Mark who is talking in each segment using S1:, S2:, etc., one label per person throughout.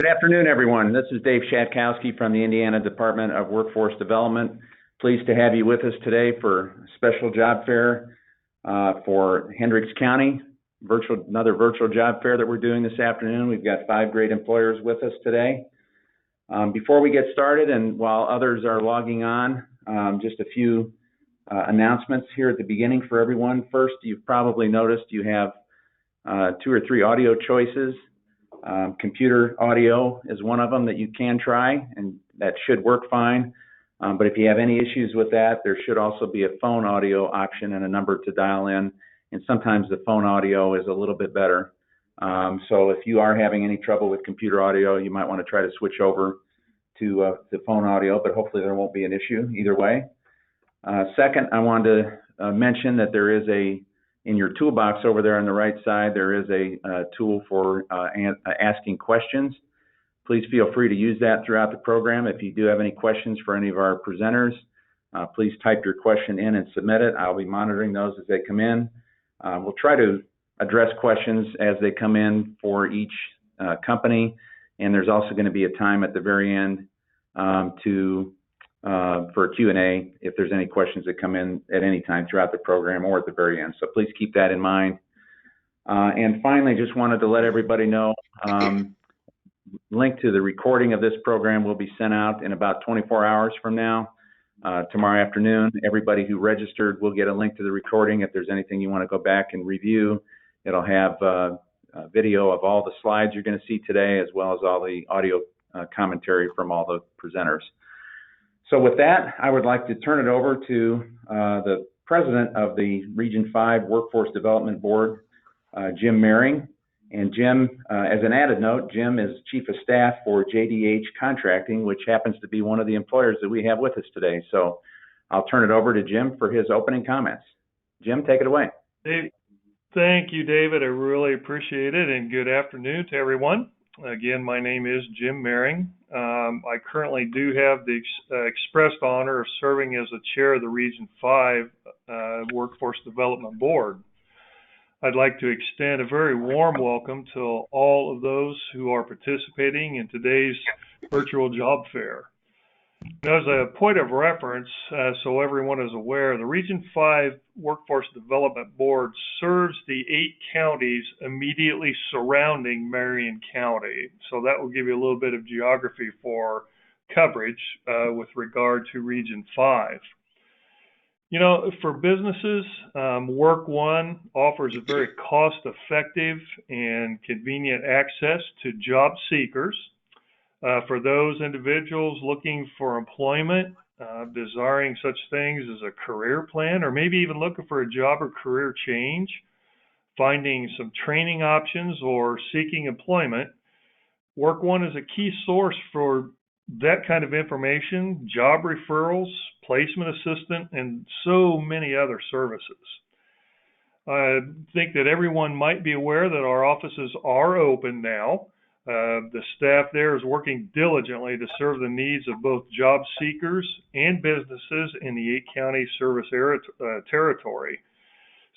S1: Good afternoon, everyone. This is Dave Shatkowski from the Indiana Department of Workforce Development. Pleased to have you with us today for a special job fair for Hendricks County, another virtual job fair that we're doing this afternoon. We've got 5 great employers with us today. Before we get started, and while others are logging on, just a few announcements here at the beginning for everyone. First, you've probably noticed you have 2 or 3 audio choices. Computer audio is one of them that you can try, and that should work fine. But if you have any issues with that, there should also be a phone audio option and a number to dial in. And sometimes the phone audio is a little bit better. So if you are having any trouble with computer audio, you might want to try to switch over to the phone audio, but hopefully there won't be an issue either way. Second, I wanted to mention that there is in your toolbox over there on the right side, there is a tool for asking questions. Please feel free to use that throughout the program. If you do have any questions for any of our presenters, please type your question in and submit it. I'll be monitoring those as they come in. We'll try to address questions as they come in for each company, and there's also going to be a time at the very end for a Q&A if there's any questions that come in at any time throughout the program or at the very end. So please keep that in mind. And finally, just wanted to let everybody know, link to the recording of this program will be sent out in about 24 hours from now, tomorrow afternoon. Everybody who registered will get a link to the recording. If there's anything you want to go back and review, it'll have a video of all the slides you're going to see today, as well as all the audio commentary from all the presenters. So with that, I would like to turn it over to the president of the Region 5 Workforce Development Board, Jim Mehring. And Jim, as an added note, Jim is Chief of Staff for Jdh Contracting, which happens to be one of the employers that we have with us today. So I'll turn it over to Jim for his opening comments. Jim, take it away.
S2: Thank you, David. I really appreciate it, and good afternoon to everyone. Again, my name is Jim Mehring. I currently do have the expressed honor of serving as the chair of the Region 5 Workforce Development Board. I'd like to extend a very warm welcome to all of those who are participating in today's virtual job fair. Now, as a point of reference, so everyone is aware, the Region 5 Workforce Development Board serves the 8 counties immediately surrounding Marion County. So that will give you a little bit of geography for coverage with regard to Region 5. You know, for businesses, Work One offers a very cost-effective and convenient access to job seekers. For those individuals looking for employment, desiring such things as a career plan, or maybe even looking for a job or career change, finding some training options, or seeking employment, Work One is a key source for that kind of information, job referrals, placement assistance, and so many other services. I think that everyone might be aware that our offices are open now. The staff there is working diligently to serve the needs of both job seekers and businesses in the 8-county service territory.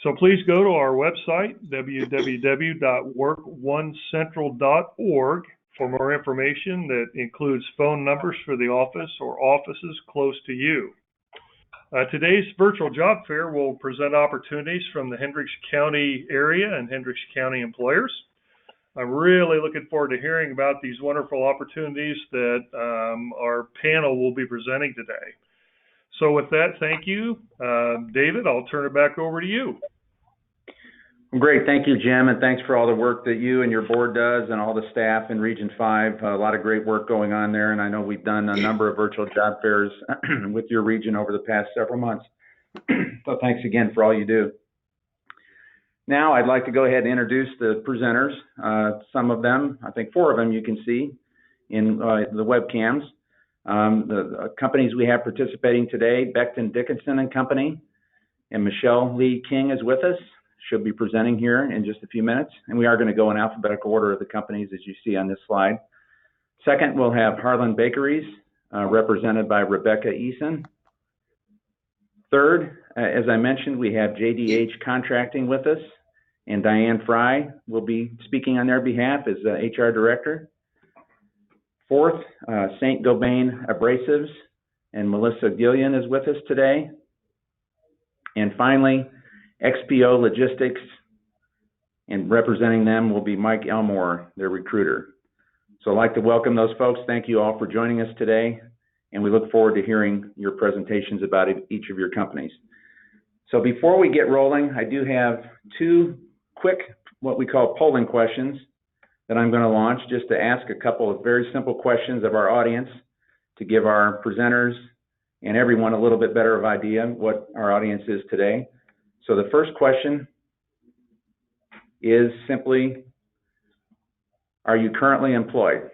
S2: So please go to our website, www.workoncentral.org, for more information that includes phone numbers for the office or offices close to you. Today's virtual job fair will present opportunities from the Hendricks County area and Hendricks County employers. I'm really looking forward to hearing about these wonderful opportunities that our panel will be presenting today. So with that, thank you. David, I'll turn it back over to you.
S1: Great. Thank you, Jim, and thanks for all the work that you and your board does and all the staff in Region 5. A lot of great work going on there, and I know we've done a number of virtual job fairs with your region over the past several months. So thanks again for all you do. Now I'd like to go ahead and introduce the presenters. Some of them, I think 4 of them, you can see in the webcams. The companies we have participating today, Beckton Dickinson and Company, and Michelle Lee King is with us. She'll be presenting here in just a few minutes, and we are going to go in alphabetical order of the companies as you see on this slide. Second, we'll have Harlem Bakeries, represented by Rebecca Eason. Third, as I mentioned, we have Jdh Contracting with us, and Diane Fry will be speaking on their behalf as HR Director. Fourth, St. Gobain Abrasives, and Melissa Gillian is with us today. And finally, XPO Logistics, and representing them will be Mike Elmore, their recruiter. So I'd like to welcome those folks. Thank you all for joining us today, and we look forward to hearing your presentations about each of your companies. So before we get rolling, I do have two quick, what we call polling questions that I'm going to launch, just to ask a couple of very simple questions of our audience to give our presenters and everyone a little bit better of idea what our audience is today. So the first question is simply, are you currently employed?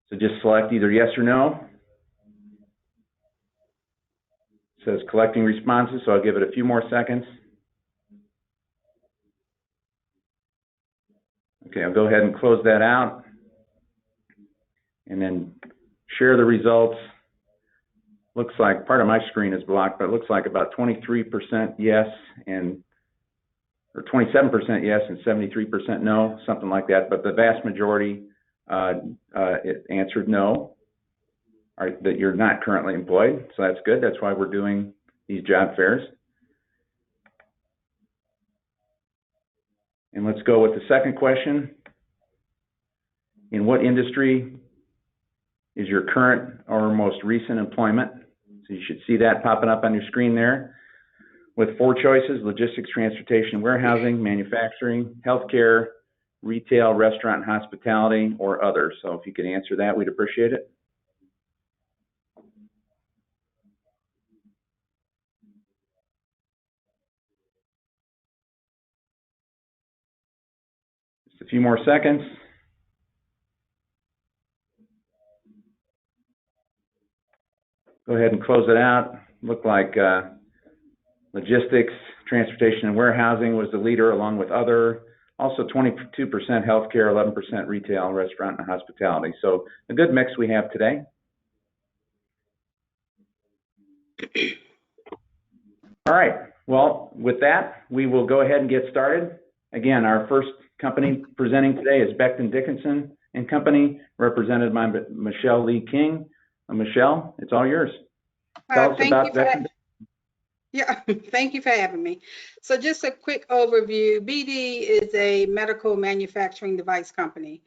S1: So just select either yes or no. It says collecting responses, so I'll give it a few more seconds. Okay, I'll go ahead and close that out and then share the results. Looks like part of my screen is blocked, but it looks like about 23% yes or 27% yes and 73% no, something like that. But the vast majority it answered no, that you're not currently employed. So that's good. That's why we're doing these job fairs. And let's go with the second question. In what industry is your current or most recent employment? So you should see that popping up on your screen there with four choices: logistics, transportation, warehousing, manufacturing, healthcare, retail, restaurant, and hospitality, or others. So if you could answer that, we'd appreciate it. Just a few more seconds. Go ahead and close it out. Looked like logistics, transportation, and warehousing was the leader, along with other. Also 22% healthcare, 11% retail, restaurant, and hospitality. So a good mix we have today. All right. Well, with that, we will go ahead and get started. Again, our first company presenting today is Beckton Dickinson and Company, represented by Michelle Lee King. Michelle, it's all yours. Tell us about Beckton.
S3: Yeah, thank you for having me. So just a quick overview. BD is a medical manufacturing device company.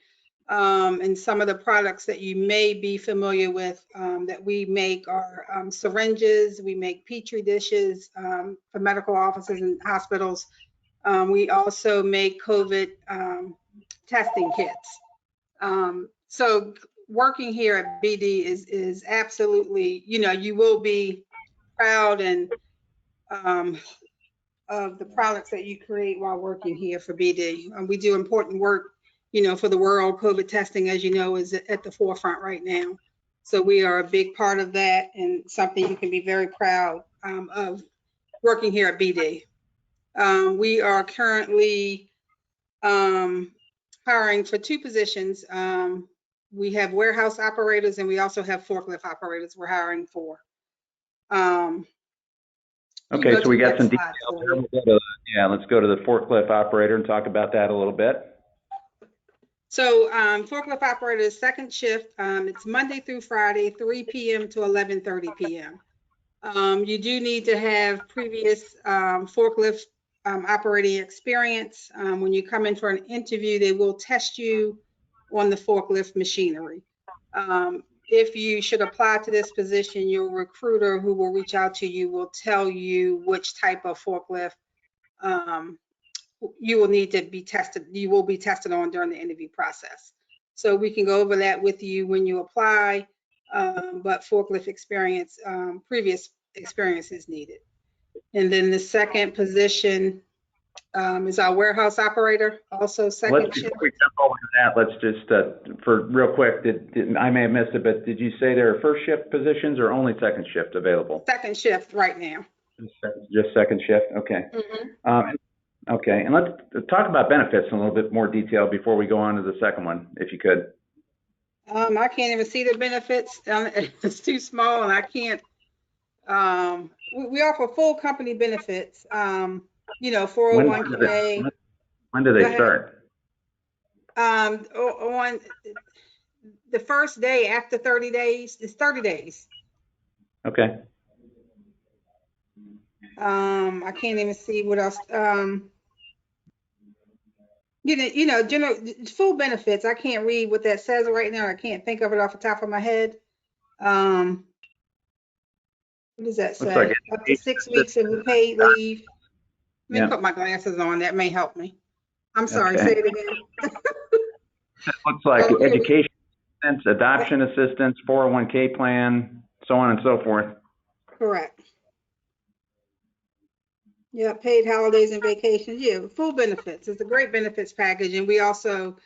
S3: And some of the products that you may be familiar with that we make are syringes. We make Petri dishes for medical offices and hospitals. We also make COVID testing kits. So working here at BD is absolutely, you will be proud and of the products that you create while working here for BD. We do important work, for the world. COVID testing, as you know, is at the forefront right now. So we are a big part of that and something you can be very proud of working here at BD. We are currently hiring for two positions. We have warehouse operators and we also have forklift operators we're hiring for.
S1: Okay, so we got some details here. Let's go to the forklift operator and talk about that a little bit.
S3: So forklift operator is second shift. It's Monday through Friday, 3 p.m. to 11:30 p.m. You do need to have previous forklift operating experience. When you come in for an interview, they will test you on the forklift machinery. If you should apply to this position, your recruiter who will reach out to you will tell you which type of forklift you will need to be tested. You will be tested on during the interview process. So we can go over that with you when you apply, but forklift experience, previous experience is needed. And then the second position is our warehouse operator, also second shift.
S1: Before we jump over to that, let's just, for real quick, I may have missed it, but did you say there are first shift positions or only second shift available?
S3: Second shift right now.
S1: Just second shift, okay. Okay, and let's talk about benefits in a little bit more detail before we go on to the second one, if you could.
S3: I can't even see the benefits. It's too small and I can't. We offer full company benefits.
S1: When does
S3: 401k.
S1: when do
S3: Go
S1: they
S3: ahead.
S1: start?
S3: On the first day after 30 days, it's 30 days.
S1: Okay.
S3: I can't even see what else. General full benefits. I can't read what that says right now. I can't think of it off the top of my head. What does that
S1: Looks
S3: say?
S1: like
S3: Up to 6 weeks of paid leave. Let me
S1: Yeah.
S3: put my glasses on. That may help me. I'm sorry.
S1: Okay.
S3: Say it again.
S1: It looks like
S3: Okay.
S1: education assistance, adoption assistance, 401k plan, so on and so forth.
S3: Correct. Yeah, paid holidays and vacations. Yeah, full benefits. It's a great benefits package, and we also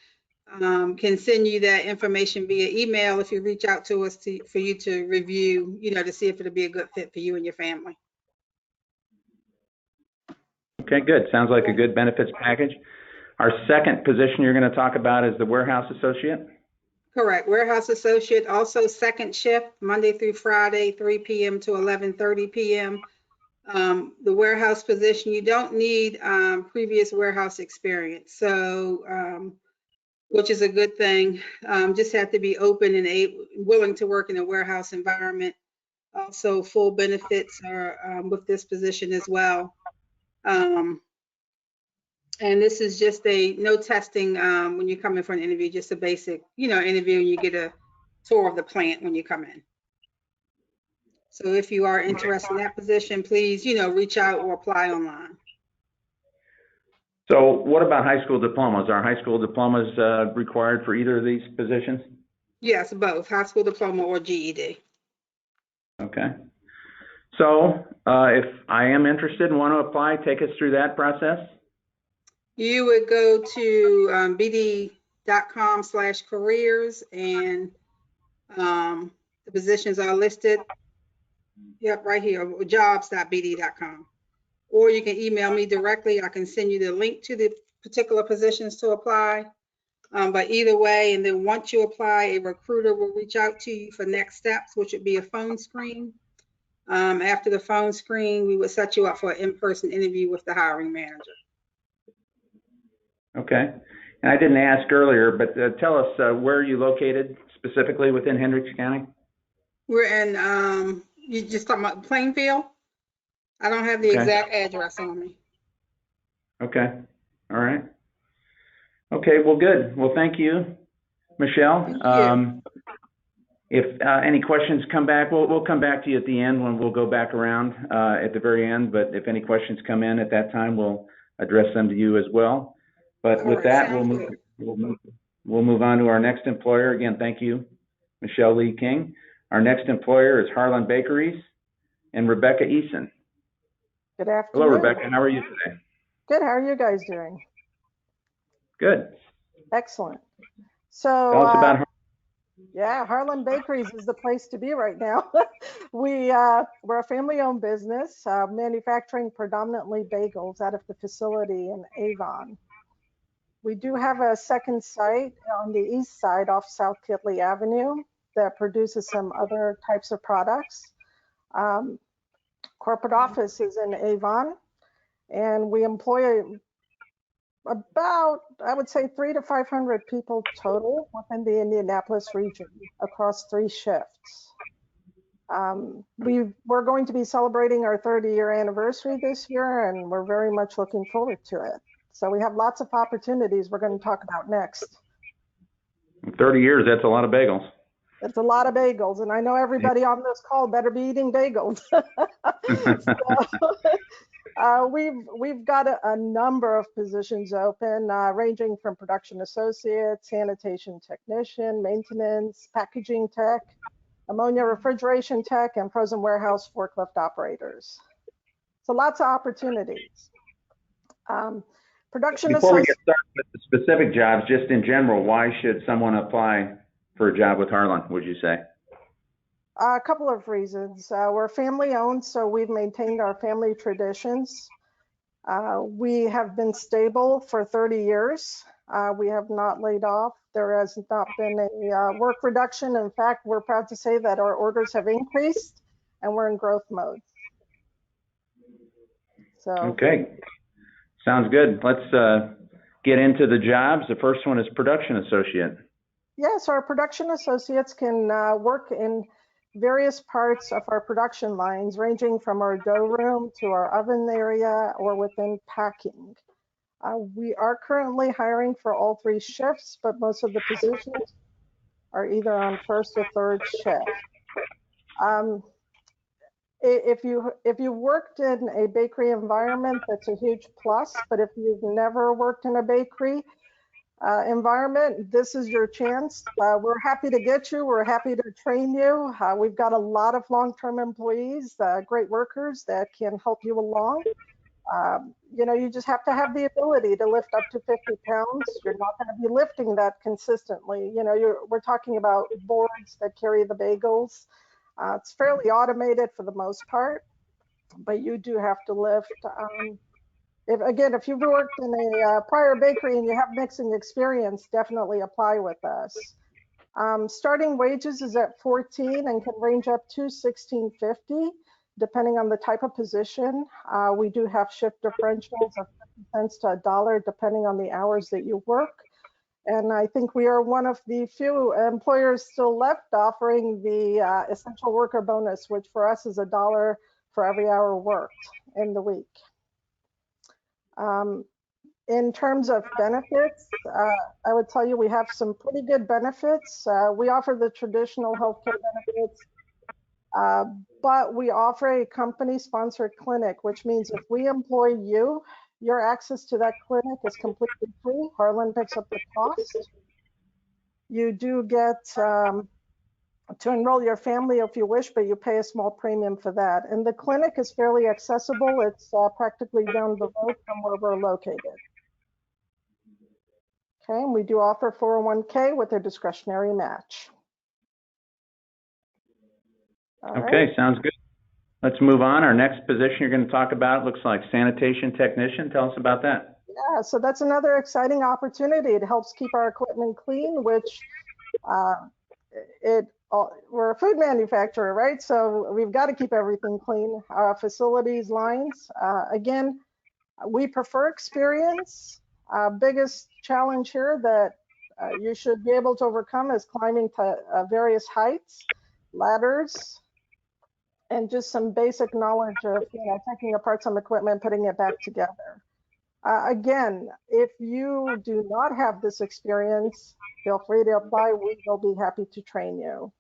S3: can send you that information via email if you reach out to us for you to review, to see if it'll be a good fit for you and your family.
S1: Okay, good. Sounds like a good benefits package. Our second position you're going to talk about is the warehouse associate.
S3: Correct. Warehouse associate, also second shift, Monday through Friday, 3 p.m. to 11:30 p.m. The warehouse position, you don't need previous warehouse experience, so which is a good thing. Just have to be open and willing to work in a warehouse environment. Also, full benefits are with this position as well. And this is just no testing when you come in for an interview, just a basic, interview, and you get a tour of the plant when you come in. So if you are interested in that position, please, reach out or apply online.
S1: So what about high school diplomas? Are high school diplomas required for either of these positions?
S3: Yes, both, high school diploma or GED.
S1: Okay. So if I am interested and want to apply, take us through that process.
S3: You would go to bd.com/careers, and the positions are listed. Yep, right here, jobs.bd.com. Or you can email me directly. I can send you the link to the particular positions to apply. But either way, and then once you apply, a recruiter will reach out to you for next steps, which would be a phone screen. After the phone screen, we would set you up for an in-person interview with the hiring manager.
S1: Okay. And I didn't ask earlier, but tell us where are you located specifically within Hendricks County?
S3: We're in, you just talking about Plainfield? I don't have the exact address on me.
S1: Okay. All right. Okay. Well, good. Well, thank you, Michelle.
S3: Thank you.
S1: If any questions come back, we'll come back to you at the end when we'll go back around at the very end. But if any questions come in at that time, we'll address them to you as well. But with that, we'll move on to our next employer. Again, thank you, Michelle Lee King. Our next employer is Harlem Bakeries and Rebecca Eason.
S4: Good afternoon.
S1: Hello, Rebecca. How are you today?
S4: Good. How are you guys doing?
S1: Good.
S4: Excellent. So,
S1: tell us about
S4: Harlem Bakeries is the place to be right now. We're a family-owned business, manufacturing predominantly bagels out of the facility in Avon. We do have a second site on the east side off South Kitley Avenue that produces some other types of products. Corporate office is in Avon, and we employ about, I would say, 300 to 500 people total within the Indianapolis region across 3 shifts. We're going to be celebrating our 30-year anniversary this year, and we're very much looking forward to it. So we have lots of opportunities we're going to talk about next.
S1: 30 years, that's a lot of bagels.
S4: It's a lot of bagels, and I know everybody on this call better be eating bagels. We've got a number of positions open, ranging from production associate, sanitation technician, maintenance, packaging tech, ammonia refrigeration tech, and frozen warehouse forklift operators. So lots of opportunities. Production
S1: Before we
S4: associate.
S1: get started with the specific jobs, just in general, why should someone apply for a job with Harlan, would you say?
S4: A couple of reasons. We're family owned, so we've maintained our family traditions. We have been stable for 30 years. We have not laid off. There has not been a work reduction. In fact, we're proud to say that our orders have increased and we're in growth mode. So.
S1: Okay. Sounds good. Let's get into the jobs. The first one is production associate.
S4: Yes, our production associates can work in various parts of our production lines, ranging from our dough room to our oven area or within packing. We are currently hiring for all 3 shifts, but most of the positions are either on first or third shift. If you worked in a bakery environment, that's a huge plus. But if you've never worked in a bakery environment, this is your chance. We're happy to get you. We're happy to train you. We've got a lot of long-term employees, great workers that can help you along. You just have to have the ability to lift up to 50 pounds. You're not going to be lifting that consistently. We're talking about boards that carry the bagels. It's fairly automated for the most part, but you do have to lift. If you've worked in a prior bakery and you have mixing experience, definitely apply with us. Starting wages is at 14 and can range up to $16.50, depending on the type of position. We do have shift differentials of 50 cents to $1, depending on the hours that you work. And I think we are one of the few employers still left offering the essential worker bonus, which for us is $1 for every hour worked in the week. In terms of benefits, I would tell you we have some pretty good benefits. We offer the traditional healthcare benefits, but we offer a company-sponsored clinic, which means if we employ you, your access to that clinic is completely free. Harlan picks up the cost. You do get to enroll your family if you wish, but you pay a small premium for that. And the clinic is fairly accessible. It's practically down the road from where we're located. Okay, and we do offer 401k with a discretionary match.
S1: All right. Sounds good. Let's move on. Our next position you're going to talk about looks like Sanitation Technician. Tell us about that.
S4: Yeah, so that's another exciting opportunity. It helps keep our equipment clean, which we're a food manufacturer, right? So we've got to keep everything clean. Our facilities, lines. Again, we prefer experience. Biggest challenge here that you should be able to overcome is climbing to various heights, ladders, and just some basic knowledge of taking apart some equipment, putting it back together. Again, if you do not have this experience, feel free to apply. We will be happy to train you.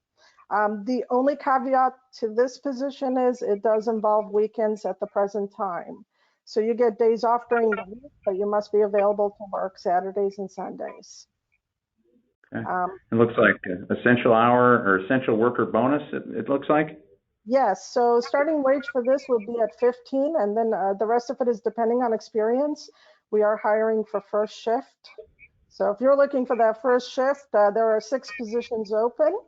S4: The only caveat to this position is it does involve weekends at the present time. So you get days off during the week, but you must be available to work Saturdays and Sundays.
S1: Okay. It looks like essential hour or essential worker bonus, it looks like?
S4: Yes, so starting wage for this would be at 15, and then the rest of it is depending on experience. We are hiring for first shift. So if you're looking for that first shift, there are 6 positions open.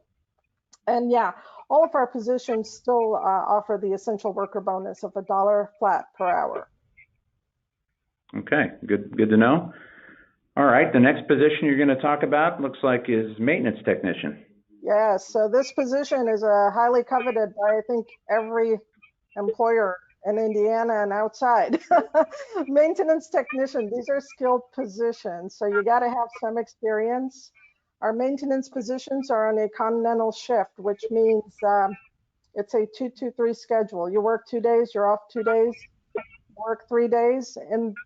S4: And yeah, all of our positions still offer the essential worker bonus of $1 flat per hour.
S1: Okay, good to know. All right, the next position you're going to talk about looks like is maintenance technician.
S4: Yes, so this position is highly coveted by, I think, every employer in Indiana and outside. Maintenance technician, these are skilled positions, so you got to have some experience. Our maintenance positions are on a continental shift, which means it's a 2-2-3 schedule. You work 2 days, you're off 2 days, work 3 days. And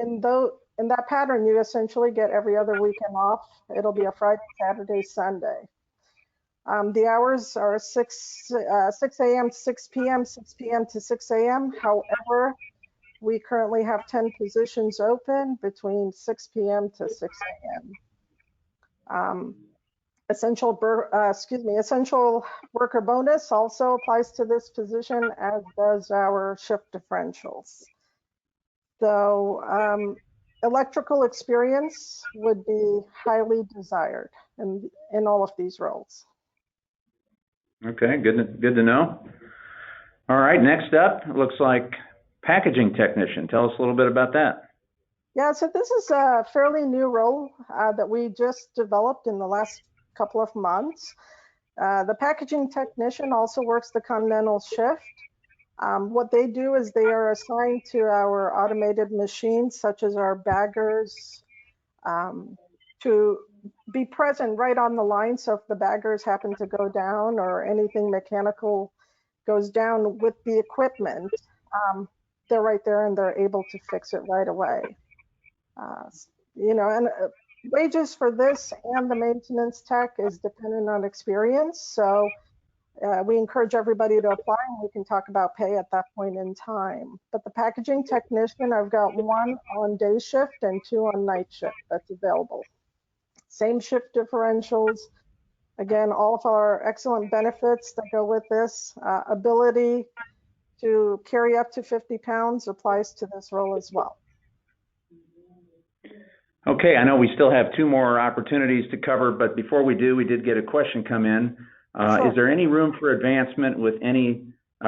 S4: in that pattern, you essentially get every other weekend off. It'll be a Friday, Saturday, Sunday. The hours are 6 a.m. to 6 p.m., 6 p.m. to 6 a.m. However, we currently have 10 positions open between 6 p.m. to 6 a.m. Essential worker bonus also applies to this position, as does our shift differentials. So electrical experience would be highly desired in all of these roles.
S1: Okay, good to know. All right, next up, it looks like packaging technician. Tell us a little bit about that.
S4: Yeah, so this is a fairly new role that we just developed in the last couple of months. The packaging technician also works the continental shift. What they do is they are assigned to our automated machines, such as our baggers, to be present right on the line. So if the baggers happen to go down or anything mechanical goes down with the equipment, they're right there and they're able to fix it right away. And wages for this and the maintenance tech is dependent on experience. So we encourage everybody to apply, and we can talk about pay at that point in time. But the packaging technician, I've got 1 on day shift and 2 on night shift that's available. Same shift differentials. Again, all of our excellent benefits that go with this. Ability to carry up to 50 pounds applies to this role as well.
S1: Okay, I know we still have 2 more opportunities to cover, but before we do, we did get a question come in.
S4: Sure.
S1: Is there any room for advancement with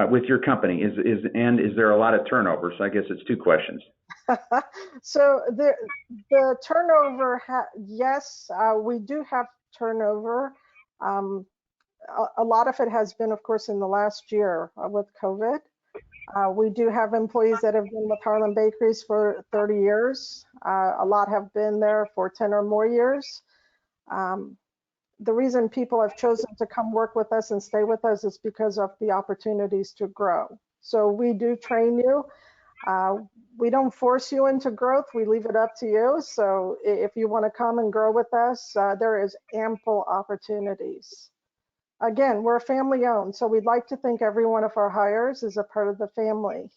S1: with your company? And is there a lot of turnover? So I guess it's 2 questions.
S4: So the turnover, yes, we do have turnover. A lot of it has been, of course, in the last year with COVID. We do have employees that have been with Harlem Bakeries for 30 years. A lot have been there for 10 or more years. The reason people have chosen to come work with us and stay with us is because of the opportunities to grow. So we do train you. We don't force you into growth. We leave it up to you. So if you want to come and grow with us, there is ample opportunities. Again, we're family owned, so we'd like to think every one of our hires is a part of the family,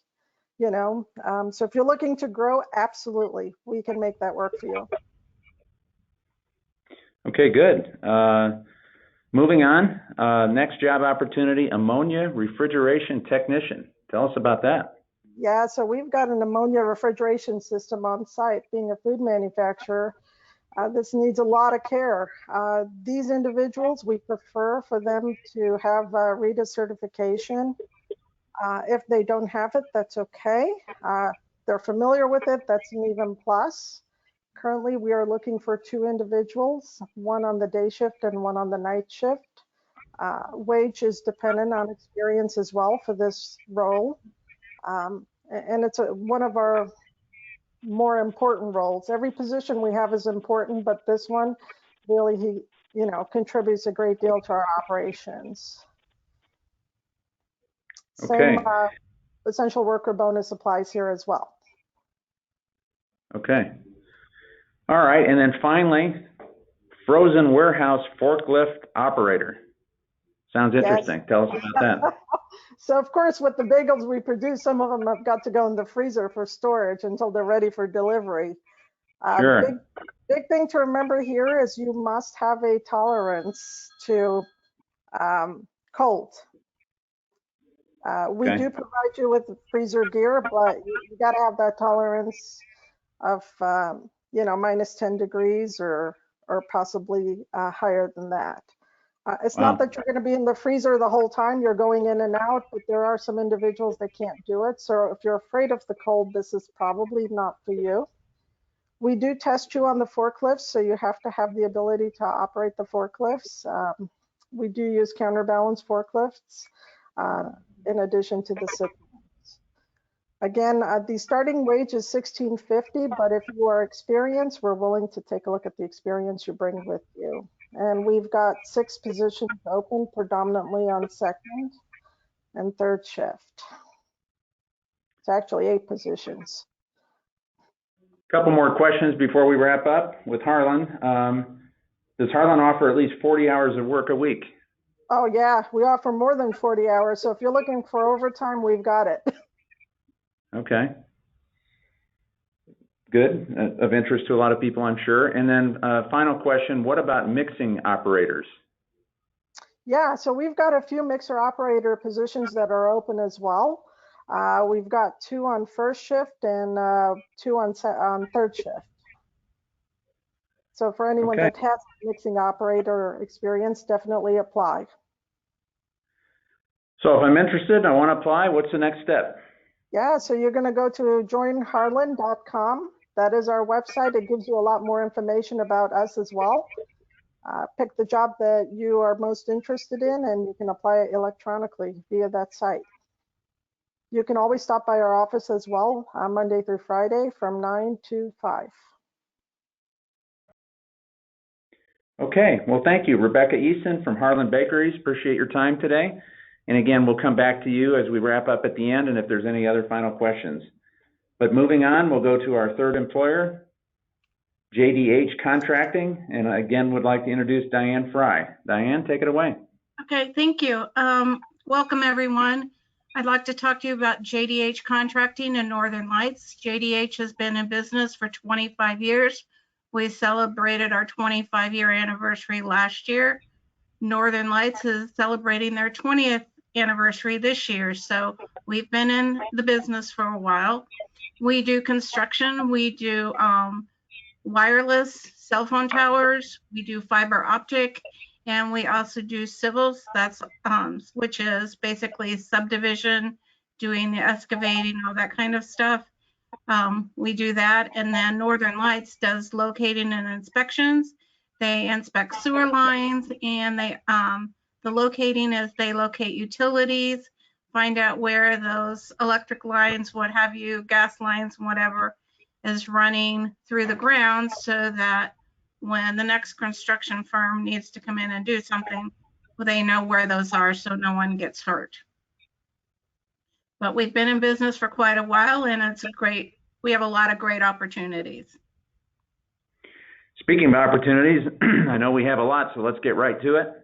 S4: So if you're looking to grow, absolutely, we can make that work for you.
S1: Okay, good. Moving on, next job opportunity, Ammonia Refrigeration Technician. Tell us about that.
S4: Yeah, so we've got an ammonia refrigeration system on site. Being a food manufacturer, this needs a lot of care. These individuals, we prefer for them to have RETA certification. If they don't have it, that's okay. They're familiar with it, that's an even plus. Currently, we are looking for 2 individuals, 1 on the day shift and 1 on the night shift. Wage is dependent on experience as well for this role. And it's one of our more important roles. Every position we have is important, but this one really, contributes a great deal to our operations.
S1: Okay.
S4: Same essential worker bonus applies here as well.
S1: Okay. All right, and then finally, frozen warehouse forklift operator. Sounds interesting. Yes. Tell us about that.
S4: So of course, with the bagels we produce, some of them have got to go in the freezer for storage until they're ready for delivery.
S1: Sure.
S4: Big thing to remember here is you must have a tolerance to cold. We do provide you with freezer gear, but you got to have that tolerance of minus 10 degrees or possibly higher than that. It's not that you're going to be in the freezer the whole time, you're going in and out, but there are some individuals that can't do it. So if you're afraid of the cold, this is probably not for you. We do test you on the forklifts, so you have to have the ability to operate the forklifts. We do use counterbalance forklifts in addition to the sit. Again, the starting wage is $16.50, but if you are experienced, we're willing to take a look at the experience you bring with you. And we've got 6 positions open, predominantly on second and third shift. It's actually 8 positions.
S1: A couple more questions before we wrap up with Harlan. Does Harlan offer at least 40 hours of work a week?
S4: Oh yeah, we offer more than 40 hours. So if you're looking for overtime, we've got it.
S1: Okay. Good. Of interest to a lot of people, I'm sure. And then final question, what about mixing operators?
S4: Yeah, so we've got a few mixer operator positions that are open as well. We've got 2 on first shift and 2 on third shift. So for anyone that has mixing operator experience, definitely apply.
S1: So if I'm interested, I want to apply, what's the next step?
S4: Yeah, so you're going to go to joinharlan.com. That is our website. It gives you a lot more information about us as well. Pick the job that you are most interested in, and you can apply it electronically via that site. You can always stop by our office as well, Monday through Friday from 9 to 5.
S1: Okay, well, thank you. Rebecca Easton from Harlem Bakeries. Appreciate your time today. And again, we'll come back to you as we wrap up at the end and if there's any other final questions. But moving on, we'll go to our third employer, Jdh Contracting. And again, would like to introduce Diane Fry. Diane, take it away.
S5: Okay, thank you. Welcome, everyone. I'd like to talk to you about Jdh Contracting in Northern Lights. Jdh has been in business for 25 years. We celebrated our 25-year anniversary last year. Northern Lights is celebrating their 20th anniversary this year, so we've been in the business for a while. We do construction, we do wireless cell phone towers, we do fiber optic, and we also do civils. That's which is basically subdivision, doing the excavating, all that kind of stuff. We do that, and then Northern Lights does locating and inspections. They inspect sewer lines, and they the locating is they locate utilities, find out where those electric lines, what have you, gas lines, whatever is running through the ground, so that when the next construction firm needs to come in and do something, they know where those are so no one gets hurt. But we've been in business for quite a while, and it's a great, we have a lot of great opportunities.
S1: Speaking of opportunities, I know we have a lot, so let's get right to it.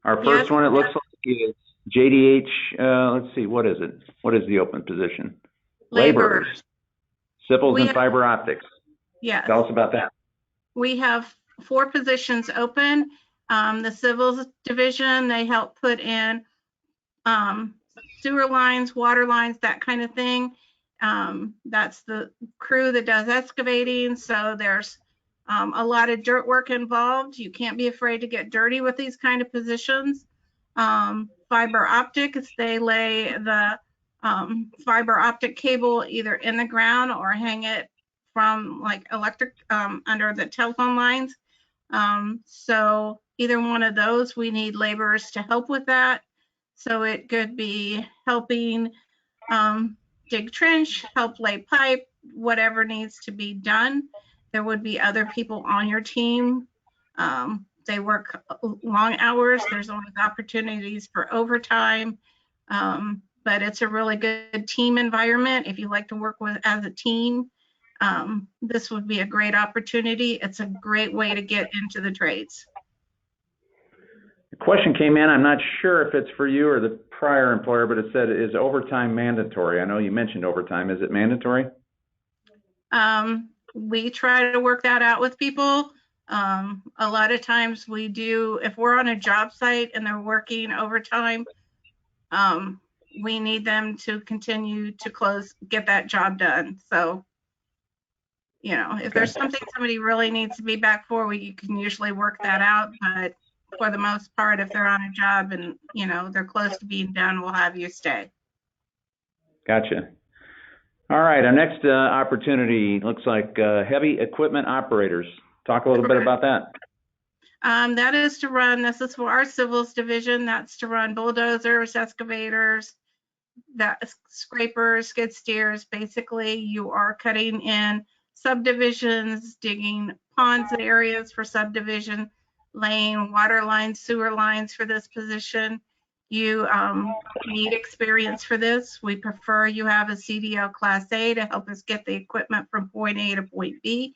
S1: Our first one, it looks like, is Jdh, let's see, what is it? What is the open position? Laborers. Civils and fiber optics.
S5: Yes.
S1: Tell us about that.
S5: We have 4 positions open. The civils division, they help put in sewer lines, water lines, that kind of thing. That's the crew that does excavating. So there's a lot of dirt work involved. You can't be afraid to get dirty with these kind of positions. Fiber optics, they lay the fiber optic cable either in the ground or hang it from like electric under the telephone lines. So either one of those, we need laborers to help with that. So it could be helping dig trench, help lay pipe, whatever needs to be done. There would be other people on your team. They work long hours. There's always opportunities for overtime, but it's a really good team environment. If you like to work with as a team, this would be a great opportunity. It's a great way to get into the trades.
S1: The question came in, I'm not sure if it's for you or the prior employer, but it said, is overtime mandatory? I know you mentioned overtime. Is it mandatory?
S5: We try to work that out with people. A lot of times we do, if we're on a job site and they're working overtime, we need them to continue to get that job done. So, you know, if there's something somebody really needs to be back for, we can usually work that out. But for the most part, if they're on a job and, you know, they're close to being done, we'll have you stay.
S1: Gotcha. All right, our next opportunity looks like heavy equipment operators. Talk a little bit about that.
S5: That is to run, this is for our civils division, that's to run bulldozers, excavators, scrapers, skid steers. Basically, you are cutting in subdivisions, digging ponds areas for subdivision, laying water lines, sewer lines for this position. You need experience for this. We prefer you have a CDL Class A to help us get the equipment from point A to point B.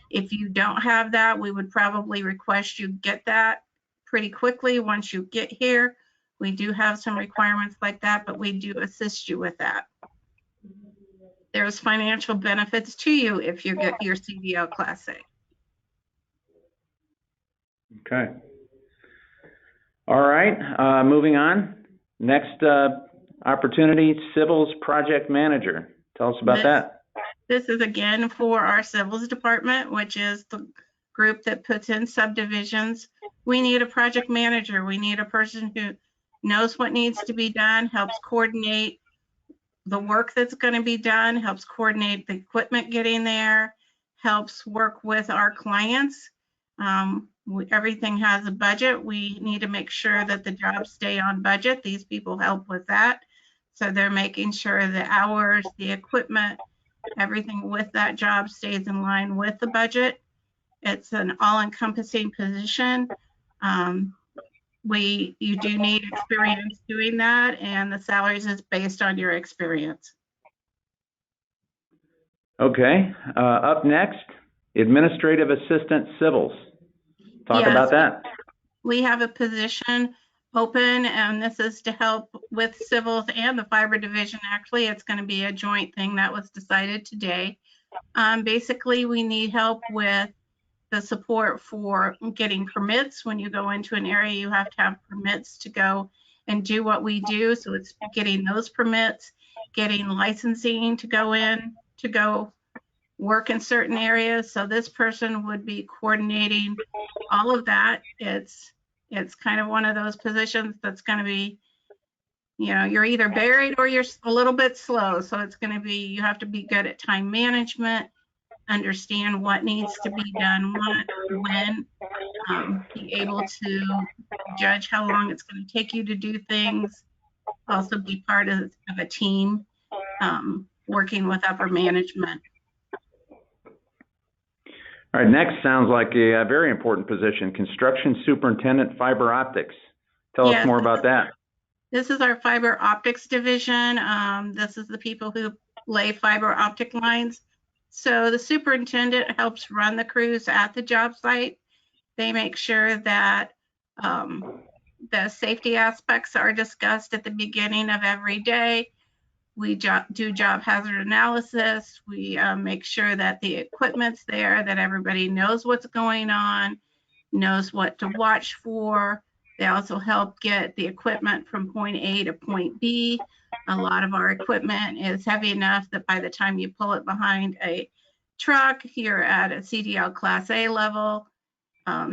S5: If you don't have that, we would probably request you get that pretty quickly once you get here. We do have some requirements like that, but we do assist you with that. There's financial benefits to you if you get your CDL Class A.
S1: Okay. All right, moving on. Next opportunity, Civils Project Manager. Tell us about that.
S5: This is again for our Civils Department, which is the group that puts in subdivisions. We need a project manager. We need a person who knows what needs to be done, helps coordinate the work that's going to be done, helps coordinate the equipment getting there, helps work with our clients. Everything has a budget. We need to make sure that the jobs stay on budget. These people help with that. So they're making sure the hours, the equipment, everything with that job stays in line with the budget. It's an all-encompassing position. You do need experience doing that, and the salaries is based on your experience.
S1: Okay, up next, Administrative Assistant Civils. Talk
S5: Yes.
S1: about that.
S5: We have a position open, and this is to help with civils and the fiber division. Actually, it's going to be a joint thing that was decided today. Basically, we need help with the support for getting permits. When you go into an area, you have to have permits to go and do what we do. So it's getting those permits, getting licensing to go in, to go work in certain areas. So this person would be coordinating all of that. It's kind of one of those positions that's going to be, you know, you're either buried or you're a little bit slow. So it's going to be, you have to be good at time management, understand what needs to be done, when, be able to judge how long it's going to take you to do things, also be part of a team, working with upper management.
S1: All right, next sounds like a very important position, Construction Superintendent Fiber Optics. Tell us more about that.
S5: This is our fiber optics division. This is the people who lay fiber optic lines. So the superintendent helps run the crews at the job site. They make sure that the safety aspects are discussed at the beginning of every day. We do job hazard analysis. We make sure that the equipment's there, that everybody knows what's going on, knows what to watch for. They also help get the equipment from point A to point B. A lot of our equipment is heavy enough that by the time you pull it behind a truck, you're at a CDL Class A level.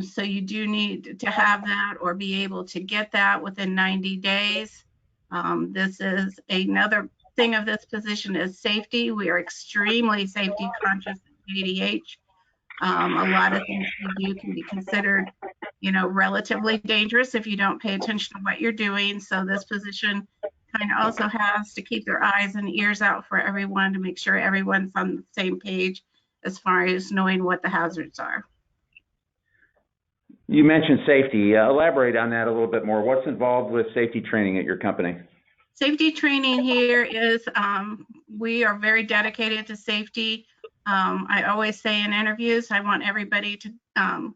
S5: So you do need to have that or be able to get that within 90 days. This is another thing of this position is safety. We are extremely safety conscious at Jdh. A lot of things we do can be considered, you know, relatively dangerous if you don't pay attention to what you're doing. So this position kind of also has to keep their eyes and ears out for everyone to make sure everyone's on the same page as far as knowing what the hazards are.
S1: You mentioned safety. Elaborate on that a little bit more. What's involved with safety training at your company?
S5: Safety training here is, we are very dedicated to safety. I always say in interviews, I want everybody to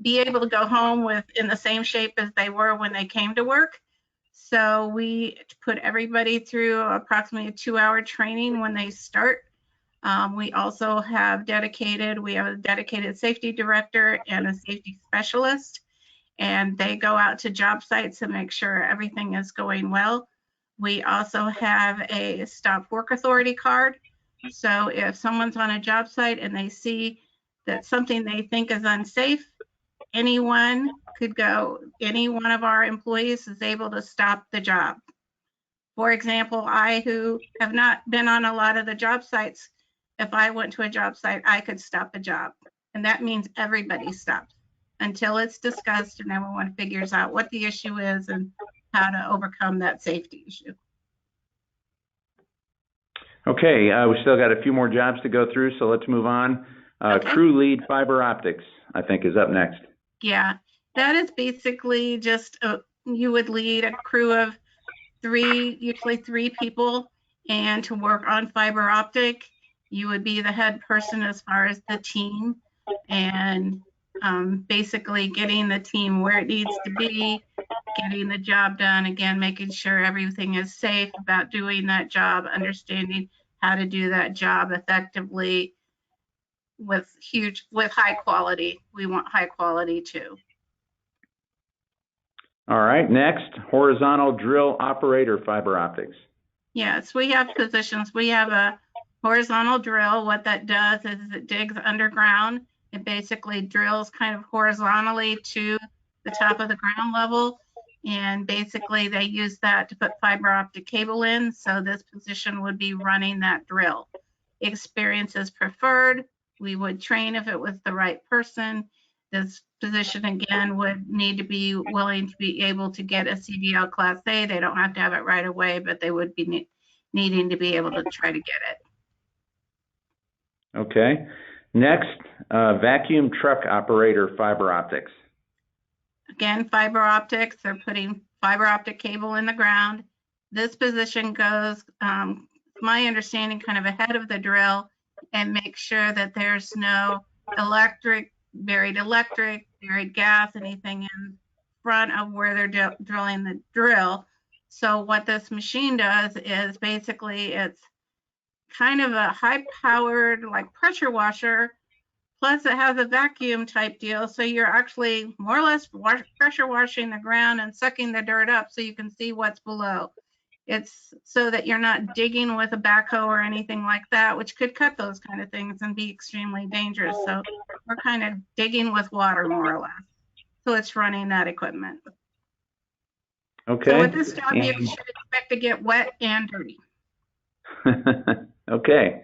S5: be able to go home in the same shape as they were when they came to work. So we put everybody through approximately a 2-hour training when they start. We also have a dedicated safety director and a safety specialist, and they go out to job sites and make sure everything is going well. We also have a stop work authority card. So if someone's on a job site and they see that something they think is unsafe, anyone could go, any one of our employees is able to stop the job. For example, I, who have not been on a lot of the job sites, if I went to a job site, I could stop a job. And that means everybody stops until it's discussed and everyone figures out what the issue is and how to overcome that safety issue.
S1: Okay, we still got a few more jobs to go through, so let's move on.
S5: Okay.
S1: Crew lead fiber optics, I think, is up next.
S5: Yeah, that is basically just you would lead a crew of usually three people, and to work on fiber optic, you would be the head person as far as the team, and basically getting the team where it needs to be, getting the job done, again, making sure everything is safe about doing that job, understanding how to do that job effectively with high quality. We want high quality too.
S1: All right, next, horizontal drill operator fiber optics.
S5: Yes, we have positions. We have a horizontal drill. What that does is it digs underground. It basically drills kind of horizontally to the top of the ground level. And basically they use that to put fiber optic cable in. So this position would be running that drill. Experience is preferred. We would train if it was the right person. This position again would need to be willing to be able to get a CDL Class A. They don't have to have it right away, but they would be needing to be able to try to get it.
S1: Okay. Next, vacuum truck operator, fiber optics.
S5: Again, fiber optics, they're putting fiber optic cable in the ground. This position goes, my understanding, kind of ahead of the drill and make sure that there's no buried gas, anything in front of where they're drilling the drill. So what this machine does is basically it's kind of a high-powered like pressure washer, plus it has a vacuum type deal. So you're actually more or less pressure washing the ground and sucking the dirt up so you can see what's below. It's so that you're not digging with a backhoe or anything like that, which could cut those kind of things and be extremely dangerous. So we're kind of digging with water, more or less. So it's running that equipment.
S1: Okay.
S5: So with this job, you should expect to get wet and dirty.
S1: Okay.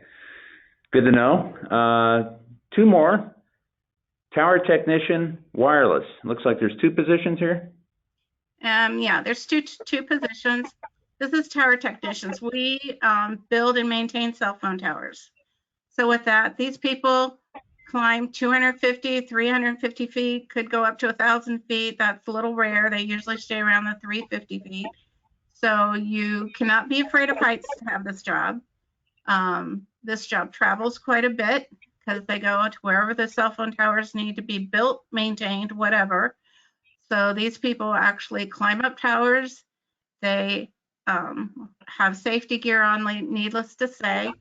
S1: Good to know. Two more. Tower technician, wireless. Looks like there's two positions here.
S5: Yeah, there's two positions. This is tower technicians. We build and maintain cell phone towers. So with that, these people climb 250, 350 feet, could go up to 1,000 feet. That's a little rare. They usually stay around the 350 feet. So you cannot be afraid of heights to have this job. This job travels quite a bit because they go to wherever the cell phone towers need to be built, maintained, whatever. So these people actually climb up towers. They have safety gear on, needless to say.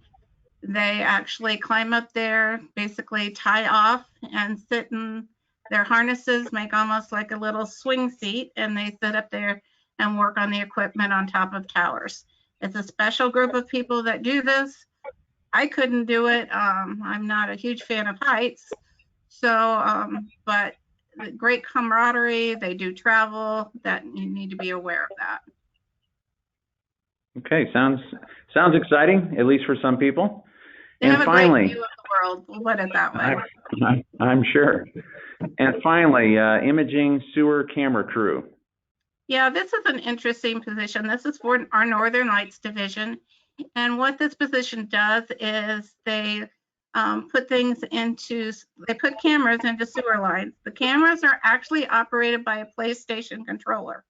S5: They actually climb up there, basically tie off and sit in their harnesses, make almost like a little swing seat, and they sit up there and work on the equipment on top of towers. It's a special group of people that do this. I couldn't do it. I'm not a huge fan of heights. So, but great camaraderie. They do travel. That you need to be aware of that.
S1: Okay, sounds exciting, at least for some people.
S5: They
S1: and
S5: have a
S1: finally,
S5: great view of the world. We'll put it that way.
S1: I'm sure. And finally, imaging sewer camera crew.
S5: Yeah, this is an interesting position. This is for our Northern Lights division. And what this position does is they put cameras into sewer lines. The cameras are actually operated by a PlayStation controller.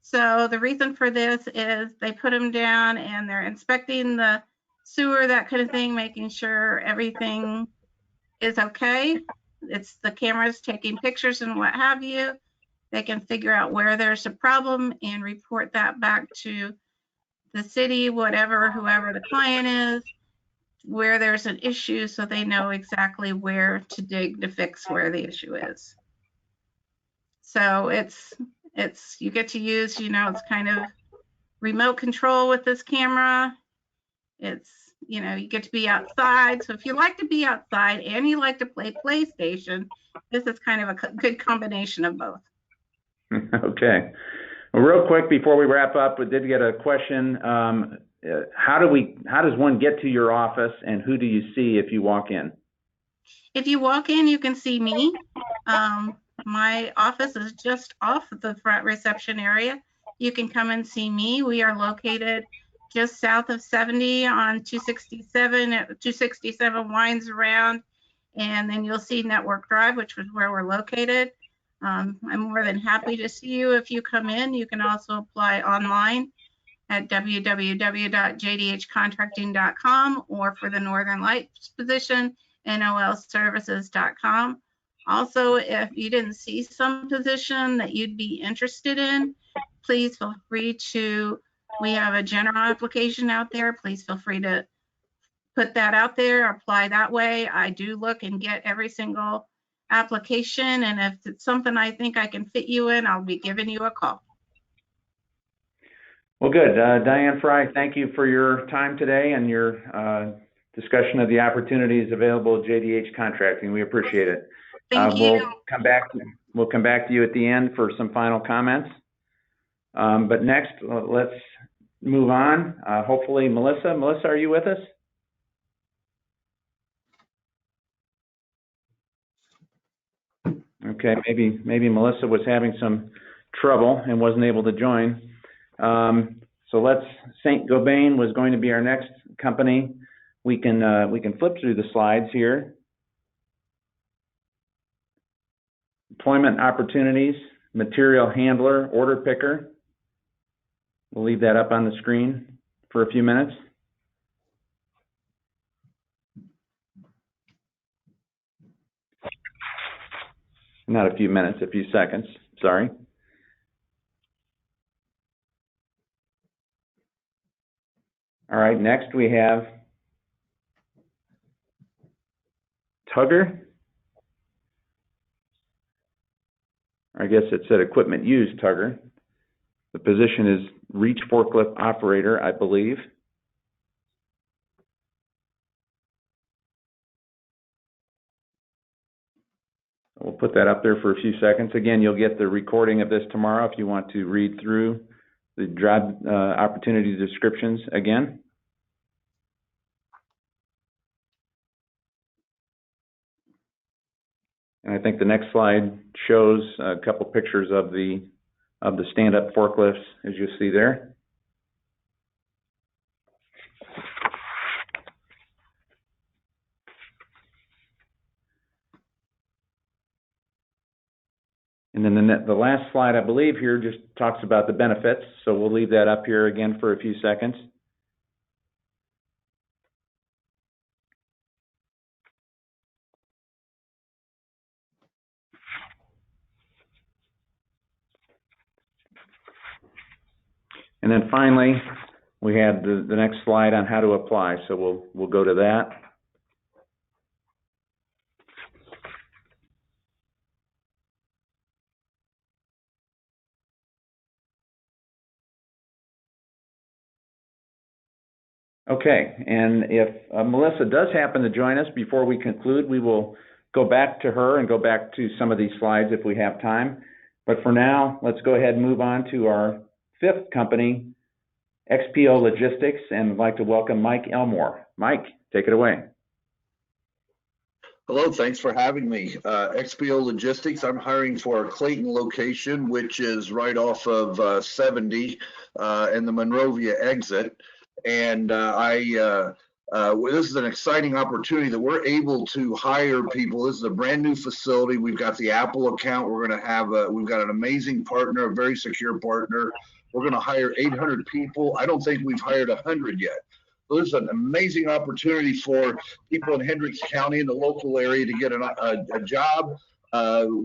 S5: So the reason for this is they put them down and they're inspecting the sewer, that kind of thing, making sure everything is okay. It's the cameras taking pictures and what have you. They can figure out where there's a problem and report that back to the city, whoever the client is, where there's an issue, so they know exactly where to dig to fix where the issue is. So it's you get to use, it's kind of remote control with this camera. It's, you get to be outside. So if you like to be outside and you like to play PlayStation, this is kind of a good combination of both.
S1: Okay. Well, real quick before we wrap up, we did get a question. How does one get to your office, and who do you see if you walk in?
S5: If you walk in, you can see me. My office is just off the front reception area. You can come and see me. We are located just south of 70 on 267. 267 winds around, and then you'll see Network Drive, which is where we're located. I'm more than happy to see you if you come in. You can also apply online at www.jdhcontracting.com, or for the Northern Lights position, nolservices.com. Also, if you didn't see some position that you'd be interested in, please feel free to, we have a general application out there. Please feel free to put that out there, apply that way. I do look and get every single application, and if it's something I think I can fit you in, I'll be giving you a call.
S1: Well, good. Diane Fry, thank you for your time today and your discussion of the opportunities available at Jdh Contracting. We appreciate it.
S5: Thank you.
S1: We'll come back to you at the end for some final comments. But next, let's move on. Hopefully, Melissa. Melissa, are you with us? Okay, maybe Melissa was having some trouble and wasn't able to join. So Saint Gobain was going to be our next company. We can flip through the slides here. Employment opportunities, material handler, order picker. We'll leave that up on the screen for a few minutes. Not a few minutes, a few seconds, sorry. All right, next we have tugger. I guess it said equipment used tugger. The position is reach forklift operator, I believe. We'll put that up there for a few seconds. Again, you'll get the recording of this tomorrow if you want to read through the job opportunity descriptions again. And I think the next slide shows a couple pictures of the stand-up forklifts, as you see there. And then the last slide, I believe, here just talks about the benefits. So we'll leave that up here again for a few seconds. And then finally, we have the next slide on how to apply. So we'll go to that. Okay, and if Melissa does happen to join us before we conclude, we will go back to her and go back to some of these slides if we have time. But for now, let's go ahead and move on to our fifth company, XPO Logistics, and I'd like to welcome Mike Elmore. Mike, take it away.
S6: Hello, thanks for having me. XPO Logistics, I'm hiring for our Clayton location, which is right off of 70 and the Monrovia exit. And this is an exciting opportunity that we're able to hire people. This is a brand new facility. We've got the Apple account. We're going to have we've got an amazing partner, a very secure partner. We're going to hire 800 people. I don't think we've hired 100 yet. So this is an amazing opportunity for people in Hendricks County in the local area to get a job,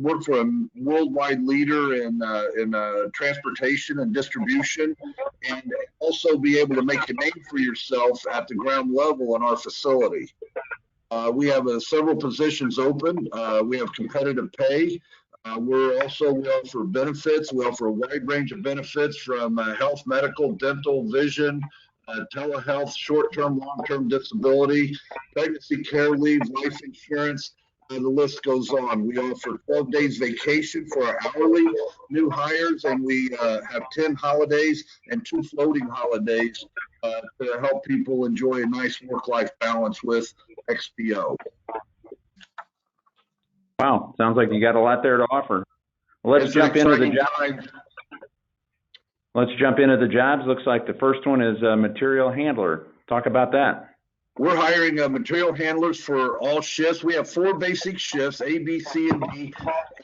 S6: work for a worldwide leader in transportation and distribution, and also be able to make a name for yourself at the ground level in our facility. We have several positions open. We have competitive pay. We offer benefits. We offer a wide range of benefits from health, medical, dental, vision, telehealth, short-term, long-term disability, pregnancy care leave, life insurance. The list goes on. We offer 12 days vacation for our hourly new hires, and we have 10 holidays and 2 floating holidays to help people enjoy a nice work-life balance with XPO.
S1: Wow, sounds like you got a lot there to offer. Well, let's jump into the jobs. Let's jump into the jobs. Looks like the first one is a material handler. Talk about that.
S6: We're hiring material handlers for all shifts. We have 4 basic shifts, A, B, C, and D.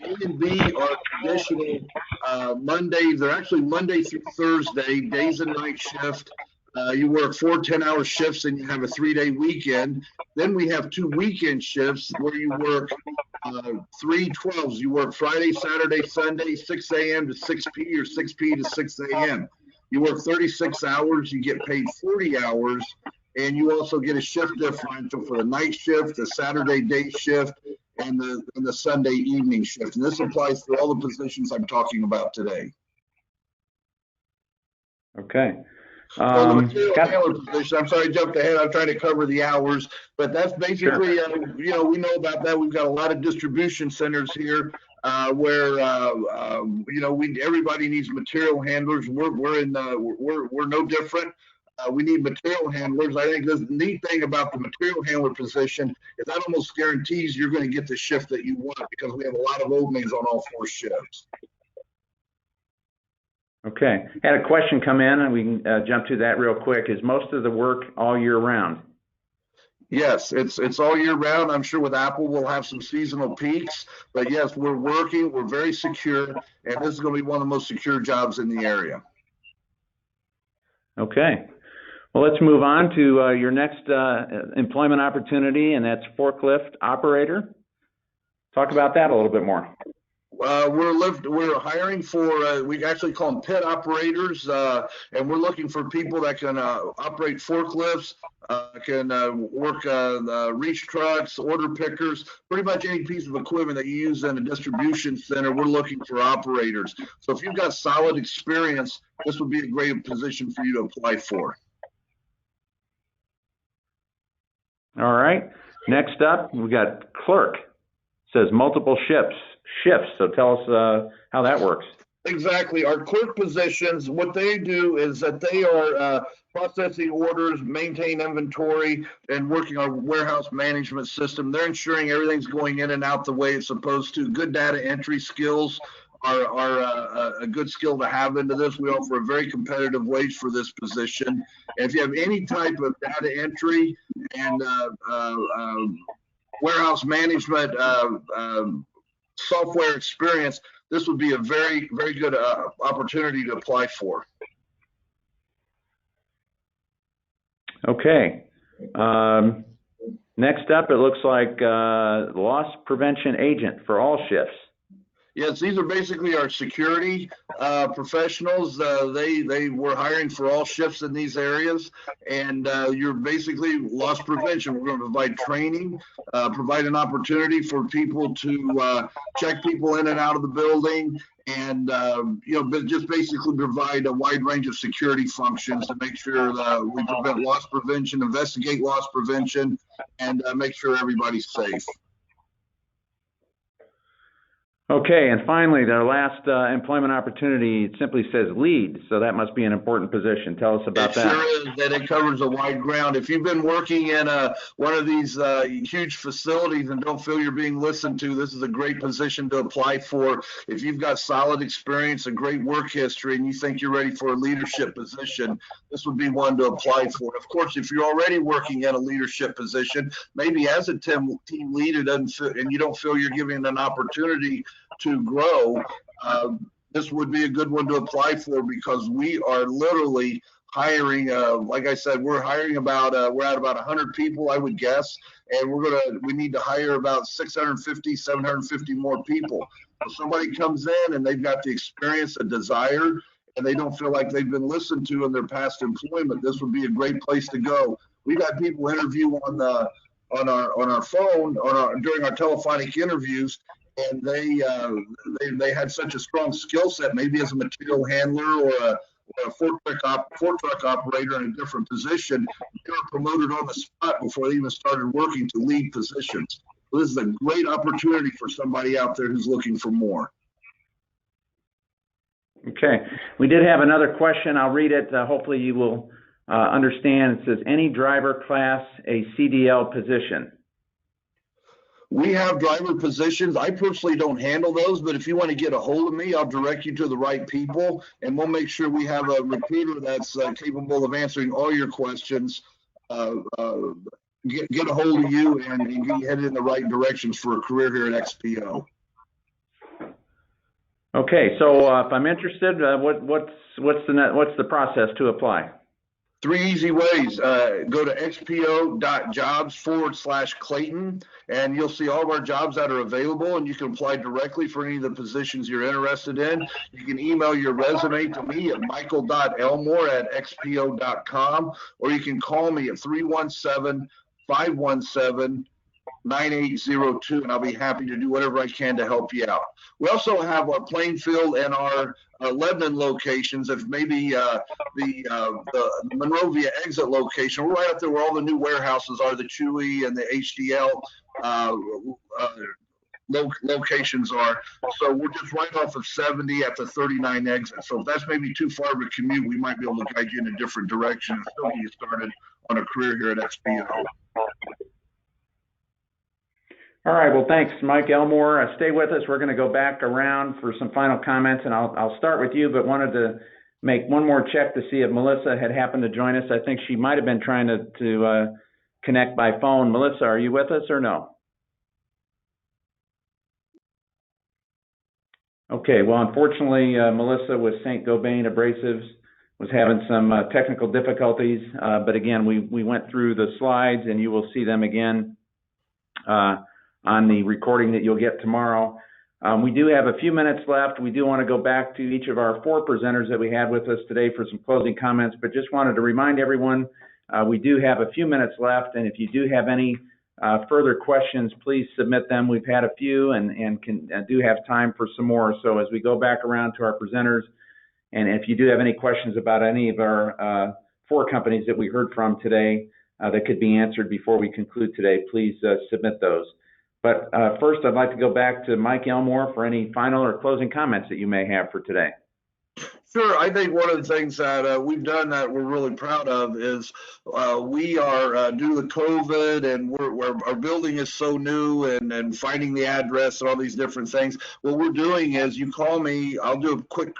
S6: A and B are traditional Mondays. They're actually Monday through Thursday, days and night shift. You work 4 10-hour shifts and you have a 3-day weekend. Then we have 2 weekend shifts where you work 3 12s. You work Friday, Saturday, Sunday, 6 a.m. to 6 p. or 6 p. to 6 a.m. You work 36 hours. You get paid 40 hours. And you also get a shift differential for the night shift, the Saturday day shift, and the Sunday evening shift. And this applies to all the positions I'm talking about today.
S1: Okay.
S6: So the material handler position, I'm sorry I jumped ahead. I'm trying to cover the hours, but that's basically, sure. We know about that. We've got a lot of distribution centers here where, everybody needs material handlers. We're no different. We need material handlers. I think the neat thing about the material handler position is that almost guarantees you're going to get the shift that you want because we have a lot of openings on all 4 shifts.
S1: Okay. Had a question come in, and we can jump to that real quick. Is most of the work all year round?
S6: Yes, it's all year round. I'm sure with Apple we'll have some seasonal peaks, but yes, we're working. We're very secure, and this is going to be one of the most secure jobs in the area.
S1: Okay. Well, let's move on to your next employment opportunity, and that's Forklift Operator. Talk about that a little bit more.
S6: We're hiring for, we actually call them pit operators, and we're looking for people that can operate forklifts, can work reach trucks, order pickers, pretty much any piece of equipment that you use in a distribution center. We're looking for operators. So if you've got solid experience, this would be a great position for you to apply for.
S1: All right. Next up, we got clerk. Says multiple shifts. So tell us how that works.
S6: Exactly. Our clerk positions, what they do is that they are processing orders, maintain inventory, and working our warehouse management system. They're ensuring everything's going in and out the way it's supposed to. Good data entry skills are a good skill to have into this. We offer a very competitive wage for this position. And if you have any type of data entry and warehouse management software experience, this would be a very, very good opportunity to apply for.
S1: Okay. Next up, it looks like loss prevention agent for all shifts.
S6: Yes, these are basically our security professionals. They were hiring for all shifts in these areas, and you're basically loss prevention. We're going to provide training, provide an opportunity for people to check people in and out of the building, and just basically provide a wide range of security functions to make sure that we prevent loss prevention, investigate loss prevention, and make sure everybody's safe.
S1: Okay, and finally, their last employment opportunity, it simply says lead, so that must be an important position. Tell us about that.
S6: It sure is, that it covers a wide ground. If you've been working in one of these huge facilities and don't feel you're being listened to, this is a great position to apply for. If you've got solid experience, a great work history, and you think you're ready for a leadership position, this would be one to apply for. Of course, if you're already working in a leadership position, maybe as a team lead, and you don't feel you're giving an opportunity to grow, this would be a good one to apply for, because we are literally hiring, like I said, we're hiring about, we're at about 100 people, I would guess, and we need to hire about 650, 750 more people. If somebody comes in and they've got the experience, a desire, and they don't feel like they've been listened to in their past employment, this would be a great place to go. We've had people interview on our phone, during our telephonic interviews, and they had such a strong skill set, maybe as a material handler or a fork truck operator in a different position. They were promoted on the spot before they even started working to lead positions. So this is a great opportunity for somebody out there who's looking for more.
S1: Okay, we did have another question. I'll read it. Hopefully you will understand. It says, any driver class a CDL position?
S6: We have driver positions. I personally don't handle those, but if you want to get a hold of me, I'll direct you to the right people, and we'll make sure we have a recruiter that's capable of answering all your questions. Get a hold of you and get headed in the right directions for a career here at XPO.
S1: Okay, so if I'm interested, what's the process to apply?
S6: 3 easy ways. Go to xpo.jobs/Clayton, and you'll see all of our jobs that are available, and you can apply directly for any of the positions you're interested in. You can email your resume to me at michael.elmore@xpo.com, or you can call me at 317-517-9802, and I'll be happy to do whatever I can to help you out. We also have our Plainfield and our Lebanon locations. If maybe the Monrovia exit location, we're right up there where all the new warehouses are, the Chewy and the HDL locations are. So we're just right off of 70 at the 39 exit. So if that's maybe too far of a commute, we might be able to guide you in a different direction and still get you started on a career here at XPO.
S1: All right, well, thanks, Mike Elmore. Stay with us. We're going to go back around for some final comments, and I'll start with you, but wanted to make one more check to see if Melissa had happened to join us. I think she might have been trying to connect by phone. Melissa, are you with us or no? Okay, well, unfortunately, Melissa with St. Gobain Abrasives was having some technical difficulties, but again, we went through the slides, and you will see them again on the recording that you'll get tomorrow. We do have a few minutes left. We do want to go back to each of our 4 presenters that we had with us today for some closing comments, but just wanted to remind everyone we do have a few minutes left, and if you do have any further questions, please submit them. We've had a few and do have time for some more. So as we go back around to our presenters, and if you do have any questions about any of our 4 companies that we heard from today that could be answered before we conclude today, please submit those. But first, I'd like to go back to Mike Elmore for any final or closing comments that you may have for today.
S6: Sure. I think one of the things that we've done that we're really proud of is we are due to COVID, and our building is so new, and finding the address and all these different things. What we're doing is you call me, I'll do a quick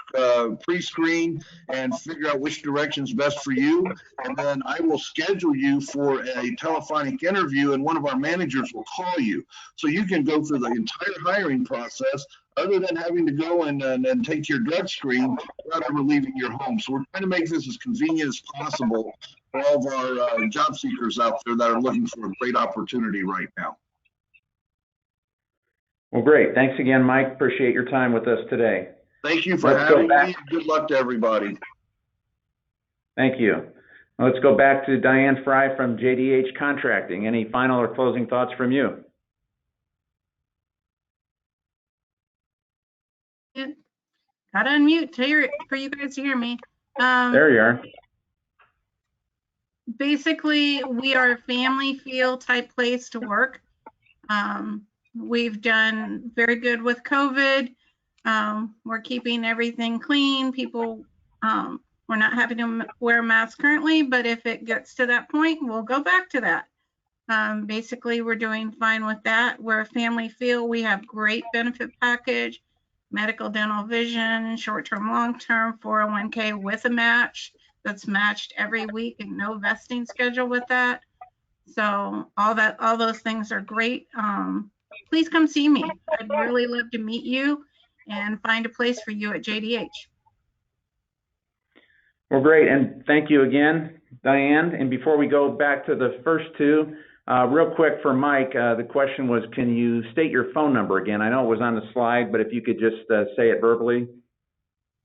S6: pre-screen and figure out which direction's best for you, and then I will schedule you for a telephonic interview, and one of our managers will call you. So you can go through the entire hiring process other than having to go and take your drug screen without ever leaving your home. So we're trying to make this as convenient as possible for all of our job seekers out there that are looking for a great opportunity right now.
S1: Well, great. Thanks again, Mike. Appreciate your time with us today.
S6: Thank you for having me. Good luck to everybody.
S1: Thank you. Let's go back to Diane Fry from Jdh Contracting. Any final or closing thoughts from you?
S5: Gotta unmute for you guys to hear me.
S1: There you are.
S5: Basically, we are a family feel type place to work. We've done very good with COVID. We're keeping everything clean. People, we're not having to wear masks currently, but if it gets to that point, we'll go back to that. Basically, we're doing fine with that. We're a family feel. We have great benefit package. Medical, dental, vision, short-term, long-term, 401k with a match that's matched every week and no vesting schedule with that. So all those things are great. Please come see me. I'd really love to meet you and find a place for you at JDH.
S1: Well, great, and thank you again, Diane. And before we go back to the first 2, real quick for Mike, the question was, can you state your phone number again? I know it was on the slide, but if you could just say it verbally.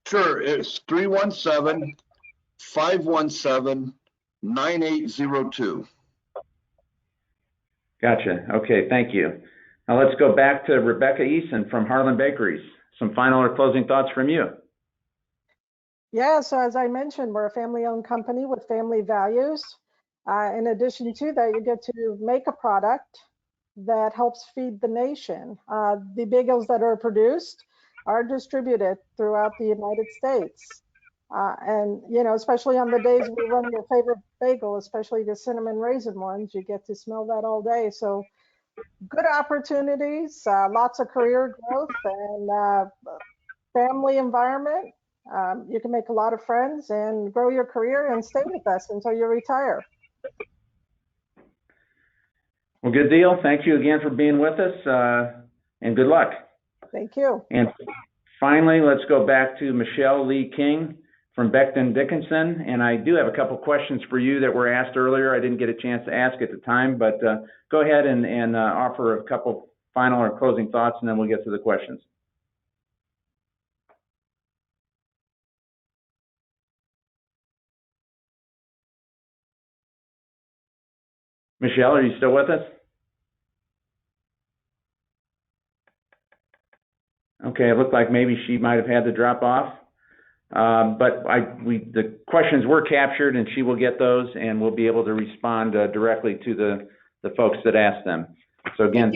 S6: Sure, it's 317-517-9802.
S1: Gotcha. Okay, thank you. Now let's go back to Rebecca Eason from Harlem Bakeries. Some final or closing thoughts from you.
S4: Yeah, so as I mentioned, we're a family-owned company with family values. In addition to that, you get to make a product that helps feed the nation. The bagels that are produced are distributed throughout the United States. And, you know, especially on the days we run your favorite bagel, especially the cinnamon raisin ones, you get to smell that all day. So good opportunities, lots of career growth, and family environment. You can make a lot of friends and grow your career and stay with us until you retire.
S1: Well, good deal. Thank you again for being with us, and good luck.
S4: Thank you.
S1: And finally, let's go back to Michelle Lee King from Beckton Dickinson. And I do have a couple questions for you that were asked earlier. I didn't get a chance to ask at the time, but go ahead and offer a couple final or closing thoughts, and then we'll get to the questions. Michelle, are you still with us? Okay, it looked like maybe she might have had to drop off. But the questions were captured, and she will get those, and we'll be able to respond directly to the folks that asked them. So again,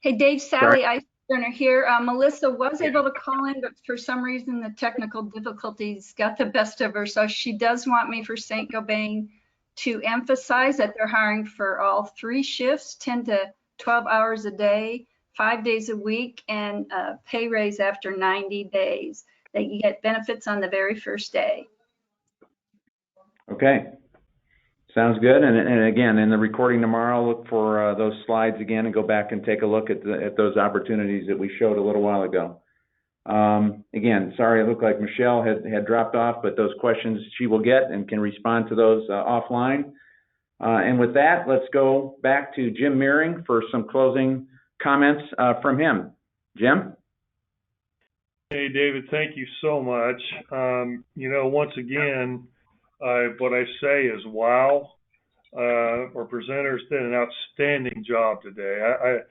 S7: Hey, Dave, Sally Eisberner here. Melissa was able to call in, but for some reason the technical difficulties got the best of her. So she does want me for St. Gobain to emphasize that they're hiring for all 3 shifts, 10 to 12 hours a day, 5 days a week, and a pay raise after 90 days. That you get benefits on the very first day.
S1: Okay. Sounds good. And again, in the recording tomorrow, look for those slides again and go back and take a look at those opportunities that we showed a little while ago. Again, sorry, it looked like Michelle had dropped off, but those questions she will get and can respond to those offline. And with that, let's go back to Jim Meering for some closing comments from him. Jim?
S2: Hey, David, thank you so much. Once again, what I say is, wow, our presenters did an outstanding job today.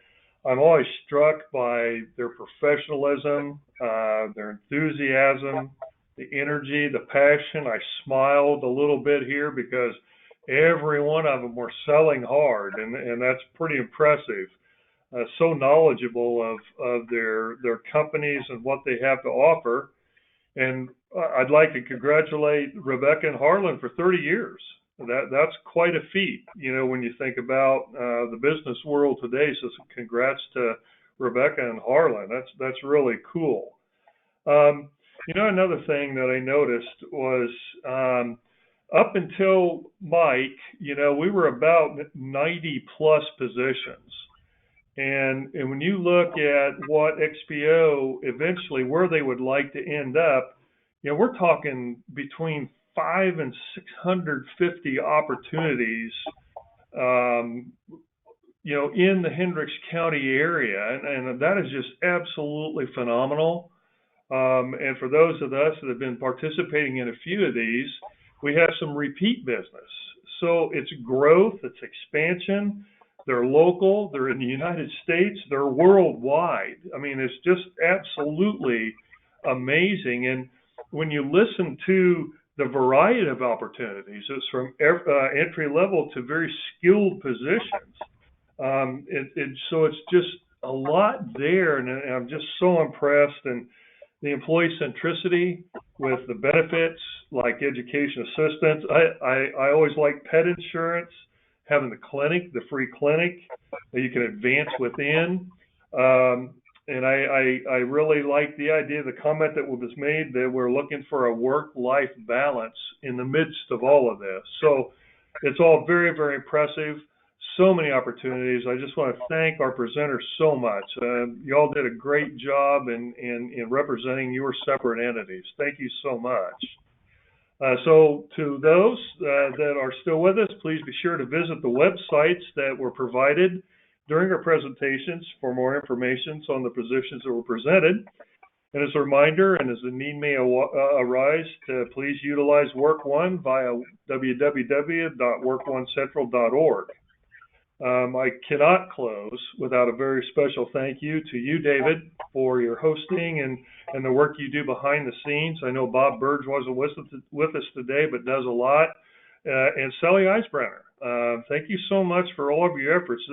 S2: I'm always struck by their professionalism, their enthusiasm, the energy, the passion. I smiled a little bit here because every one of them were selling hard, and that's pretty impressive. So knowledgeable of their companies and what they have to offer. And I'd like to congratulate Rebecca and Harlan for 30 years. That's quite a feat, when you think about the business world today. So congrats to Rebecca and Harlan. That's really cool. Another thing that I noticed was up until Mike, we were about 90 plus positions. And when you look at what XPO eventually, where they would like to end up, we're talking between 500 and 650 opportunities, in the Hendricks County area. And that is just absolutely phenomenal. And for those of us that have been participating in a few of these, we have some repeat business. So it's growth, it's expansion. They're local, they're in the United States, they're worldwide. I mean, it's just absolutely amazing. And when you listen to the variety of opportunities, it's from entry level to very skilled positions. So it's just a lot there, and I'm just so impressed. And the employee centricity with the benefits like education assistance. I always like pet insurance. Having the clinic, the free clinic that you can advance within. And I really like the idea, the comment that was made that we're looking for a work-life balance in the midst of all of this. So it's all very, very impressive. So many opportunities. I just want to thank our presenters so much. You all did a great job in representing your separate entities. Thank you so much. So to those that are still with us, please be sure to visit the websites that were provided during our presentations for more information on the positions that were presented. And as a reminder, and as the need may arise, please utilize Work One via www.workoncentral.org. I cannot close without a very special thank you to you, David, for your hosting and the work you do behind the scenes. I know Bob Burge wasn't with us today, but does a lot. And Sally Eisberner, thank you so much for all of your efforts.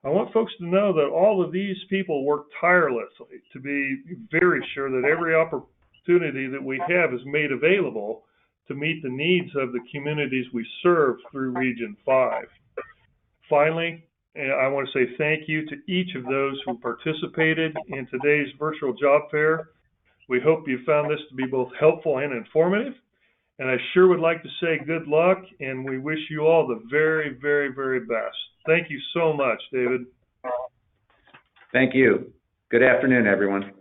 S2: I want folks to know that all of these people work tirelessly to be very sure that every opportunity that we have is made available to meet the needs of the communities we serve through Region 5. Finally, I want to say thank you to each of those who participated in today's virtual job fair. We hope you found this to be both helpful and informative. And I sure would like to say good luck, and we wish you all the very, very, very best. Thank you so much, David.
S1: Thank you. Good afternoon, everyone.